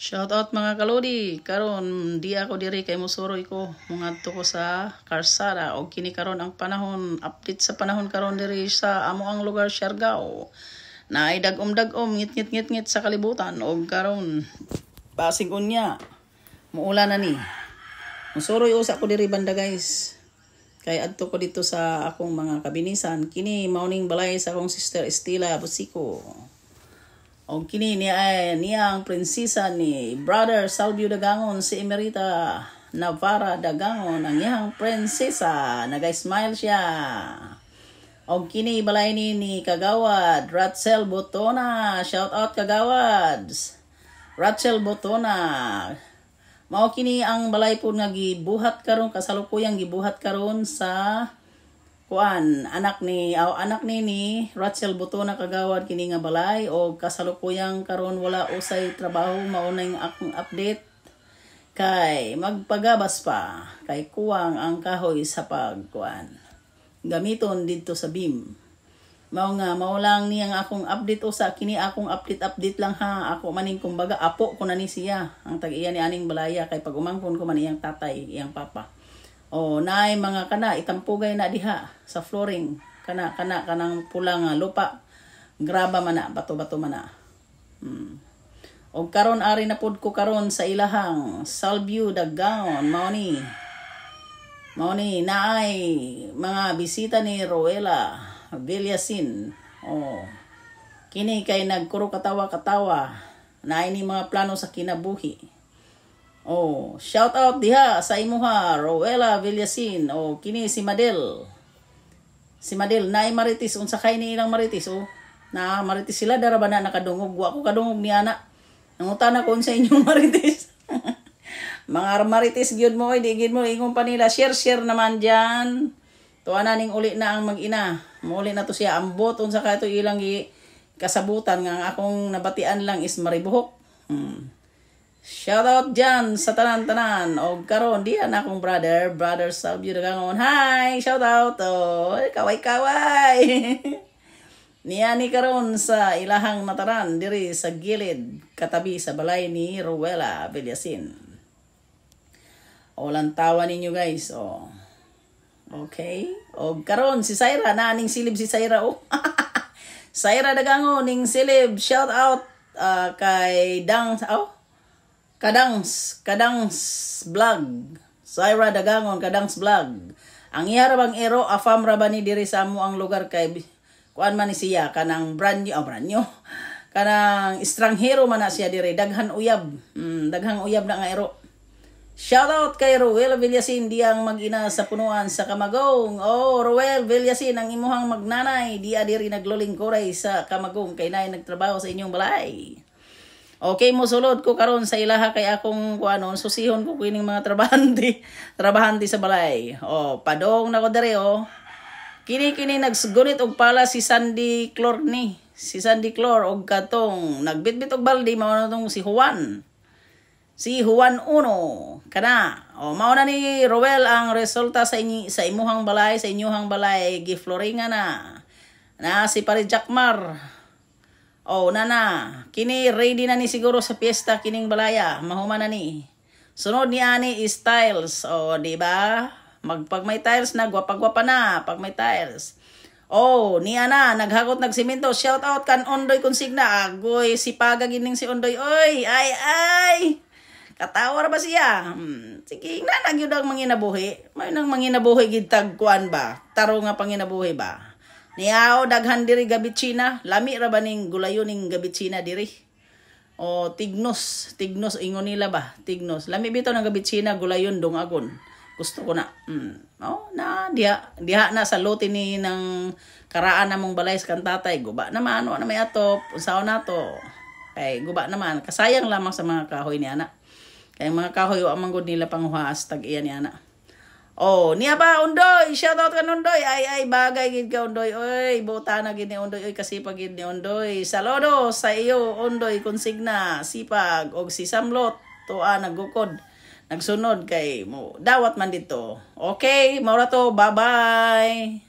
Shout out mga kalodi. Karon di ako diri kay musuroy ko. Mungadto ko sa Karsada og kini karon ang panahon, update sa panahon karon diri sa amo ang lugar Siargao. Naay dagom-dagom ngit-ngit sa kalibutan og karon basig unya. Muulan na ni. Musuroy usa ko diri banda guys. Kay adto ko dito sa akong mga kabinisan. Kini mauning balay sa akong sister Estela Busico. O kini niya ang prinsesa ni Brother Salvio Dagangon, si Emerita Navarra Dagangon, ang iyang prinsesa. Nag-smile siya. O kini balay ni Kagawad Rachel Botona. Shout out Kagawads. Rachel Botona. Mao kini ang balay po nga gibuhat karon, kasalukuyang gibuhat karon sa anak ni Rachel Botona Kagawad kini nga balay o kasalukuyang karon wala usay trabaho. Mao na yung akong update kay magpagabas pa kay kuwang ang kahoy sa gamiton dito sa BIM. Mao lang ni ang akong update usa kini akong update lang ha. Ako maning kumbaga apo ko na ni siya ang tag-iya ni aning balaya kay pag umangkon ko man iyang tatay iyang papa. O naay mga kana itampugay na diha sa flooring kanang pulang lupa, graba man na, bato-bato man na. O karon ari na pud ko karon sa ilahang Salvio Dagangon. Mao ni naay mga bisita ni Rowela Villasin. Kini kay nagkuro katawa naay ni mga plano sa kinabuhi. Shout out diha sa imuha Rowela Villasin. Kini si Madel. Si Madel naay maritis unsa kay ni ilang maritis na maritis sila dara ba na nakadungog. Wa ko kadungog ni ana. Nangutana ko unsa inyong maritis. Mga maritis gyud mo di gyud mo ingon pa nila share naman diyan. Tuana ning uli na ang mag-ina. Muli na to siya ambot unsa kay to ilang kasabutan nga akong nabatian lang is maribuhok. Shout out dyan sa tanan-tanan. O karon diyan akong brother Salvio Dagangon. Hi! Shout out! Kaway-kaway! Niya ni karon sa ilahang nataran diri sa gilid katabi sa balay ni Rowela Villasin. Lantawa ninyo guys. Okay? O karon si Syra naning silib si Syra Syra Dagangon ning silib. Shout out kay Kadangs Vlog. Syra Dagangon Kadangs Vlog. Ang iya bang ero afam ra ba ni diri sa amo ang lugar kay kuan man ni siya kanang brand new. Kanang estranghero man na siya diri, daghan uyab. Daghang uyab na nga ero. Shout out kay Rowel Villasin diyang mag-ina sa punuan sa Kamagong. Rowel Villasin ang imuhang magnanay diya diri nagluling koray sa Kamagong kay nay nagtrabaho sa inyong balay. Okay mo sulod ko karon sa ilaha kay akong susihon ko kining mga trabahante sa balay. Padong na ko dere Kini nagsugunit og pala si Sandy Clor ni. Si Sandy Clor og katong nagbitbit og baldi mao na tong si Juan. Si Juan Uno kana. Mao na ni Rowel ang resulta sa imuhang balay, sa inyuhang balay gifloringa na. Na si Pare Jackmar. Kini ready na ni siguro sa piyesta kining balaya. Mahuman na ni. Sunod ni ani is tiles. Di ba? Pag may tiles na, gwapa-gwapa na. Pag may tiles. Niya na, naghakot nagsimento. Shout out kan Ondoy Consigna. Agoy, si Paga gining si Ondoy. Oy, ay. Katawar ba siya? Sige, nagyud ang manginabuhi. May nang manginabuhi gitag kuan ba? Taro nga panginabuhi ba? Niyaw daghan diri gabitsina, lami ra ba ning gulayon ning gabitsina diri? Tignos ingon nila ba? Tignos. Lami bitaw ng gabitsina gulayon dongagon. Gusto ko na. Diha na sa lote ni ng karaan namong balay sa kantatay. Guba naman na may atop, unsaon nato. Kay guba naman, kasayang lamang sa mga kahoy ni ana. Kay mga kahoy wa manggod nila panghuas tag iya ni ana. Niya ba Undoy? Shout out ka Undoy. Ay bagay gid ka Undoy. Oy, buta na gid ni Undoy. Oy kasipag gid ni Undoy. Saludo sa iyo Undoy Consigna, sipag og si Samlot tuwa naggukod. Nagsunod kay mo. Dawat man dito. Okay, maura to. Bye-bye.